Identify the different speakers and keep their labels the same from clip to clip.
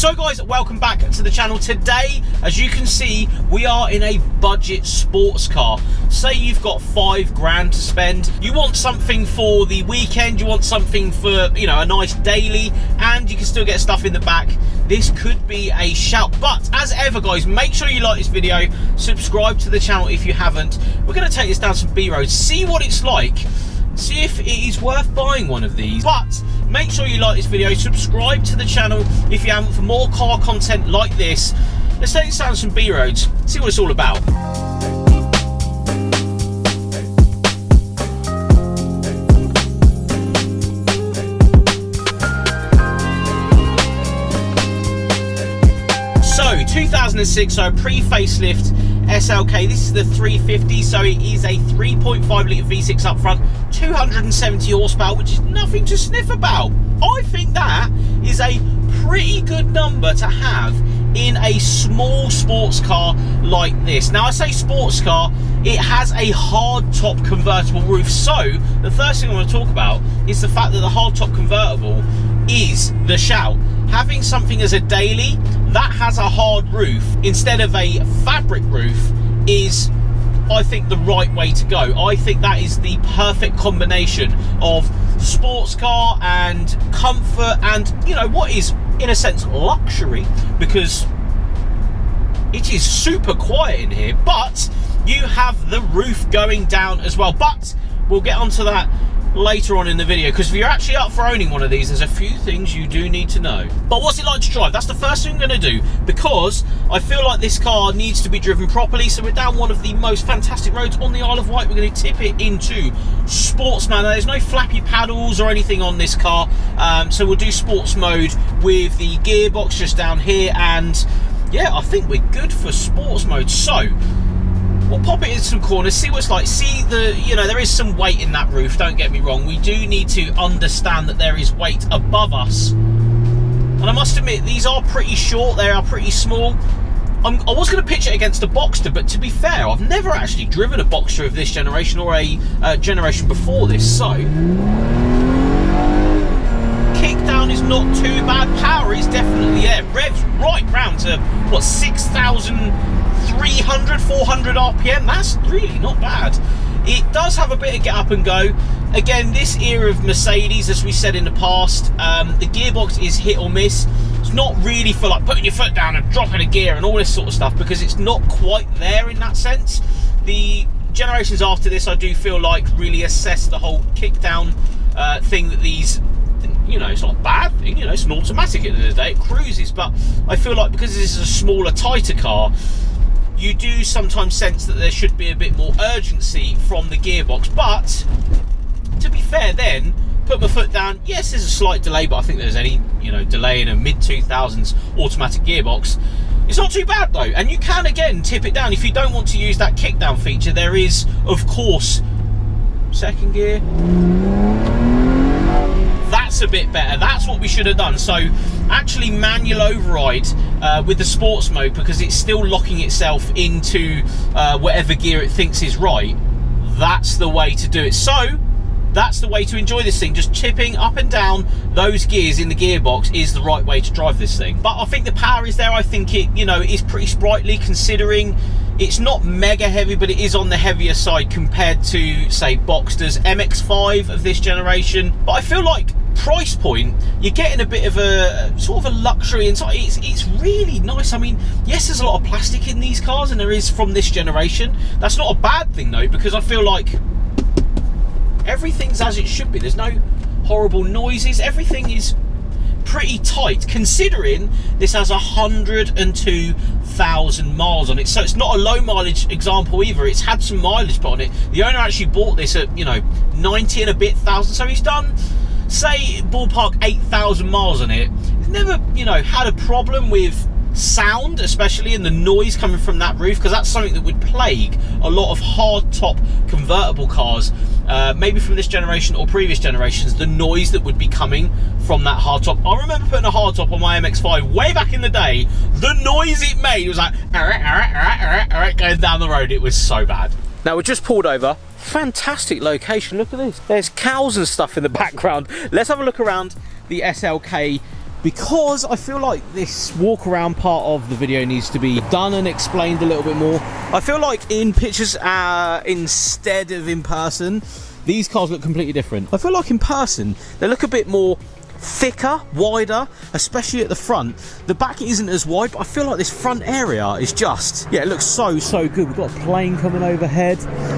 Speaker 1: So guys, welcome back to the channel. Today, as you can see, we are in a budget sports car. Say you've got £5 to spend, you want something for the weekend, you want something for, you know, a nice daily, and you can still get stuff in the back. This could be a shout. But as ever guys, make sure you like this video, subscribe to the channel if you haven't. We're going to take this down some B-roads, see what it's like, see if it is worth buying one of these. But make sure you like this video, subscribe to the channel if you haven't for more car content like this. Let's take this down some B-roads, see what it's all about. So 2006, so a pre-facelift SLK. This is the 350, so it is a 3.5 litre V6 up front, 270 horsepower, which is nothing to sniff about. I think that is a pretty good number to have in a small sports car like this. Now I say sports car, it has a hard top convertible roof, so the first thing I want to talk about is the fact that the hard top convertible is the shout. Having something as a daily that has a hard roof instead of a fabric roof is, I think, the right way to go. I think that is the perfect combination of sports car and comfort and, you know, what is in a sense luxury, because it is super quiet in here, but you have the roof going down as well. But we'll get onto that later on in the video, because if you're actually up for owning one of these, there's a few things you do need to know. But what's it like to drive? That's the first thing I'm going to do, because I feel like this car needs to be driven properly. So we're down one of the most fantastic roads on the Isle of Wight. We're going to tip it into sportsman. Now, there's no flappy paddles or anything on this car, so we'll do sports mode with the gearbox just down here, and yeah, I think we're good for sports mode. So we'll pop it in some corners, see what it's like, see the, you know, there is some weight in that roof, don't get me wrong. We do need to understand that there is weight above us. And I must admit, these are pretty short, they are pretty small. I was going to pitch it against a Boxster, but to be fair, I've never actually driven a Boxster of this generation or a generation before this, so kickdown is not too bad. Power is definitely there. Revs right round to, what, 6,300, 400 RPM. That's really not bad. It does have a bit of get up and go. Again, this era of Mercedes, as we said in the past, the gearbox is hit or miss. It's not really for like putting your foot down and dropping a gear and all this sort of stuff, because it's not quite there in that sense. The generations after this, I do feel like, really assess the whole kickdown thing that these, you know, it's not a bad thing, you know, it's an automatic at the end of the day, it cruises, but I feel like because this is a smaller, tighter car, you do sometimes sense that there should be a bit more urgency from the gearbox. But to be fair then, put my foot down, yes, there's a slight delay, but I think there's any, you know, delay in a mid-2000s automatic gearbox. It's not too bad though, and you can again tip it down if you don't want to use that kickdown feature. There is, of course, second gear. That's a bit better. That's what we should have done. So actually manual override with the sports mode, because it's still locking itself into whatever gear it thinks is right. That's the way to do it. So that's the way to enjoy this thing. Just chipping up and down those gears in the gearbox is the right way to drive this thing. But I think the power is there. I think it, you know, is pretty sprightly, considering it's not mega heavy, but it is on the heavier side compared to, say, Boxster's MX-5 of this generation. But I feel like price point, you're getting a bit of a sort of a luxury inside. It's really nice. I mean, yes, there's a lot of plastic in these cars, and there is from this generation. That's not a bad thing though, because I feel like everything's as it should be. There's no horrible noises. Everything is pretty tight, considering this has 102,000 miles on it. So it's not a low mileage example either. It's had some mileage put on it. The owner actually bought this at, you know, 90 and a bit thousand. So he's done, say, ballpark 8,000 miles on it. He's never, you know, had a problem with sound, especially in the noise coming from that roof, because that's something that would plague a lot of hard top convertible cars, maybe from this generation or previous generations, the noise that would be coming from that hard top. I remember putting a hard top on my MX-5 way back in the day. The noise it made was like going down the road. It was so bad. Now we're just pulled over. Fantastic location, look at this. There's cows and stuff in the background. Let's have a look around the SLK because I feel like this walk around part of the video needs to be done and explained a little bit more. I feel like in pictures instead of in person, these cars look completely different. I feel like in person they look a bit more thicker, wider, especially at the front. The back isn't as wide, but I feel like this front area is just, yeah, it looks so good. We've got a plane coming overhead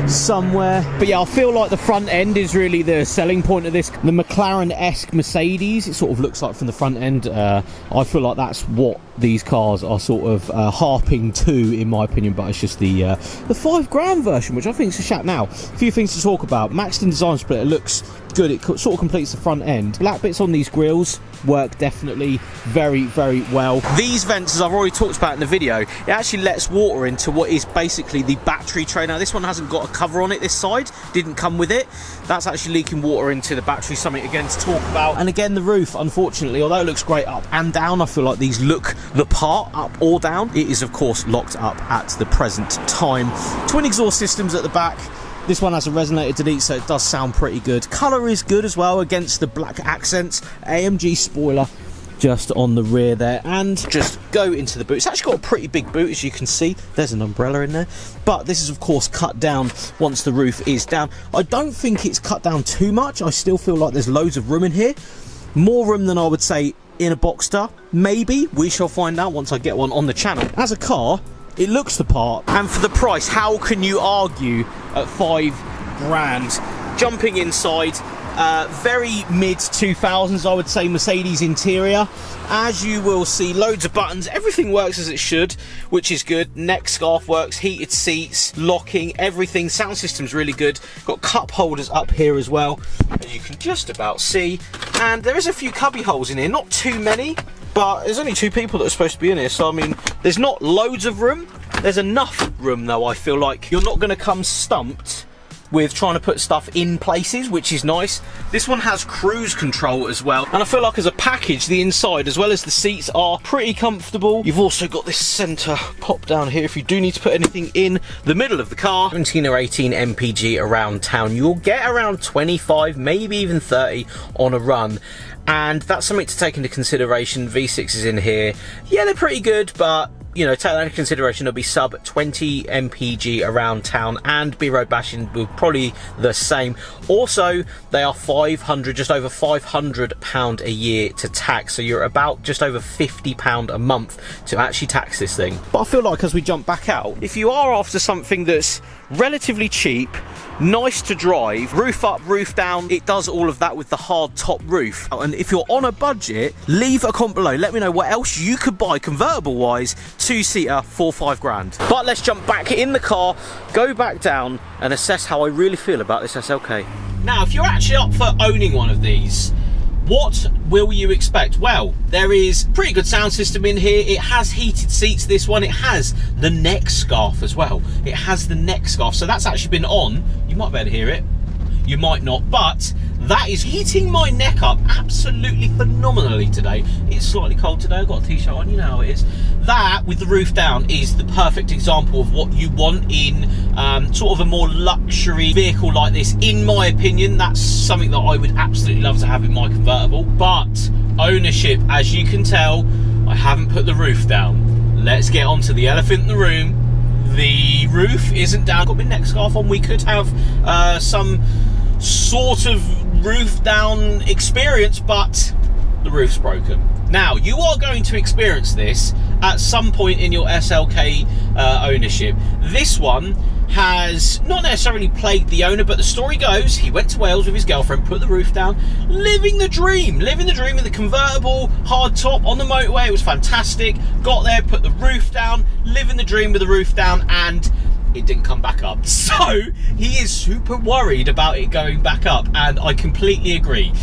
Speaker 1: somewhere, but yeah, I feel like the front end is really the selling point of this. The McLaren-esque Mercedes, it sort of looks like from the front end. I feel like that's what these cars are sort of harping to, in my opinion, but it's just the £5,000 version, which I think is a shout. Now, a few things to talk about. Maxed in design split, it looks good. It sort of completes the front end. Black bits on these grills work definitely very well. These vents, as I've already talked about in the video, it actually lets water into what is basically the battery tray. Now this one hasn't got a cover on it, this side didn't come with it. That's actually leaking water into the battery, something again to talk about. And again, the roof, unfortunately, although it looks great up and down, I feel like these look the part up or down. It is of course locked up at the present time. Twin exhaust systems at the back. This one has a resonator delete, so it does sound pretty good. Colour is good as well against the black accents. AMG spoiler just on the rear there. And just go into the boot. It's actually got a pretty big boot, as you can see. There's an umbrella in there. But this is, of course, cut down once the roof is down. I don't think it's cut down too much. I still feel like there's loads of room in here. More room than I would say in a Boxster. Maybe. We shall find out once I get one on the channel. As a car, it looks the part, and for the price, how can you argue at £5,000? Jumping inside, very mid 2000s, I would say, Mercedes interior. As you will see, loads of buttons, everything works as it should, which is good. Neck scarf works, heated seats, locking, everything. Sound system's really good. Got cup holders up here as well, as you can just about see. And there is a few cubby holes in here, not too many. But there's only 2 people that are supposed to be in here, so I mean, there's not loads of room. There's enough room though, I feel like. You're not going to come stumped with trying to put stuff in places, which is nice. This one has cruise control as well, and I feel like as a package, the inside as well as the seats are pretty comfortable. You've also got this centre pop down here if you do need to put anything in the middle of the car. 17 or 18 mpg around town. You'll get around 25, maybe even 30 on a run. And that's something to take into consideration. V6s in here, yeah, they're pretty good, but you know, take that into consideration. There'll be sub 20 mpg around town, and B-road bashing will probably the same. Also, they are just over £500 a year to tax, so you're about just over £50 a month to actually tax this thing. But I feel like as we jump back out, if you are after something that's relatively cheap, nice to drive, roof up, roof down, it does all of that with the hard top roof. And if you're on a budget, leave a comment below. Let me know what else you could buy convertible wise, 2-seater for £5,000. But let's jump back in the car, go back down and assess how I really feel about this SLK. Now, if you're actually up for owning one of these, what will you expect? Well, there is a pretty good sound system in here. It has heated seats, this one. It has the neck scarf as well. It has the neck scarf, so that's actually been on. You might be able to hear it. You might not, but that is heating my neck up absolutely phenomenally today. It's slightly cold today. I've got a t-shirt on, you know how it is. That, with the roof down, is the perfect example of what you want in sort of a more luxury vehicle like this. In my opinion, that's something that I would absolutely love to have in my convertible. But ownership, as you can tell, I haven't put the roof down. Let's get on to the elephant in the room. The roof isn't down. I've got my neck scarf on. We could have some sort of roof down experience, but the roof's broken. Now, you are going to experience this at some point in your SLK ownership. This one has not necessarily plagued the owner, but the story goes he went to Wales with his girlfriend, put the roof down, living the dream in the convertible, hard top on the motorway. It was fantastic. Got there, put the roof down, living the dream with the roof down, and it didn't come back up. So he is super worried about it going back up, and I completely agree.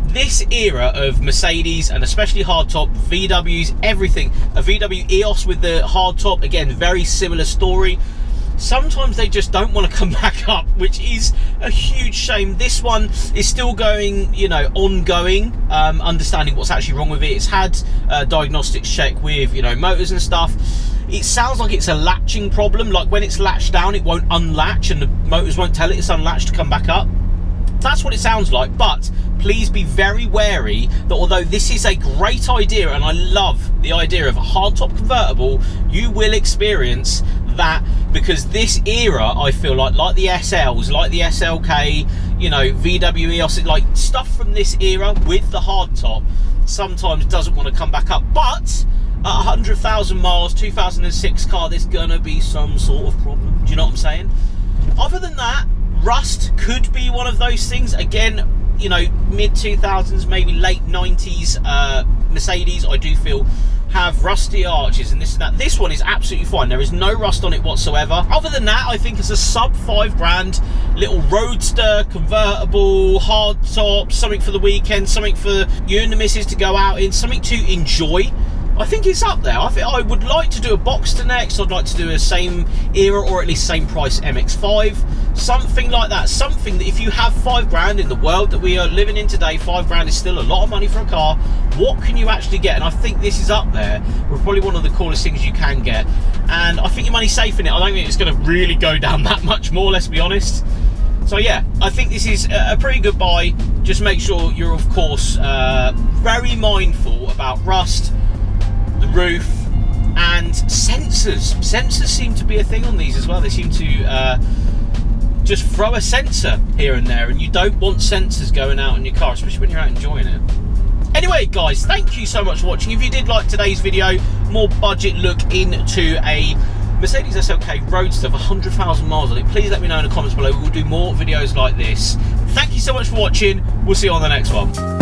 Speaker 1: This era of Mercedes, and especially hardtop, VWs, everything, a VW EOS with the hardtop, again, very similar story. Sometimes they just don't want to come back up, which is a huge shame. This one is still going, you know, ongoing, understanding what's actually wrong with it. It's had a diagnostics check with, you know, motors and stuff. It sounds like it's a latching problem, like when it's latched down, it won't unlatch and the motors won't tell it it's unlatched to come back up. That's what it sounds like, but please be very wary that although this is a great idea, and I love the idea of a hardtop convertible, you will experience that, because this era, I feel like the SLs, like the SLK, you know, VW, like stuff from this era with the hardtop sometimes doesn't want to come back up. But at 100,000 miles, 2006 car, there's gonna be some sort of problem. Do you know what I'm saying? Other than that, rust could be one of those things. Again, you know, mid 2000s, maybe late 90s Mercedes, I do feel, have rusty arches and this and that. This one is absolutely fine. There is no rust on it whatsoever. Other than that, I think it's a sub £5,000 little roadster, convertible, hard top, something for the weekend, something for you and the missus to go out in, something to enjoy. I think it's up there. I think I would like to do a Boxster next. I'd like to do a same era or at least same price MX-5, something like that. Something that if you have £5,000 in the world that we are living in today, £5,000 is still a lot of money for a car. What can you actually get? And I think this is up there with probably one of the coolest things you can get. And I think your money's safe in it. I don't think it's going to really go down that much more, let's be honest. So yeah, I think this is a pretty good buy. Just make sure you're, of course, very mindful about rust, the roof, and sensors. Sensors seem to be a thing on these as well. They seem to just throw a sensor here and there, and you don't want sensors going out in your car, especially when you're out enjoying it. Anyway guys, thank you so much for watching. If you did like today's video, more budget look into a Mercedes SLK Roadster of 100,000 miles on it, please let me know in the comments below. We'll do more videos like this. Thank you so much for watching. We'll see you on the next one.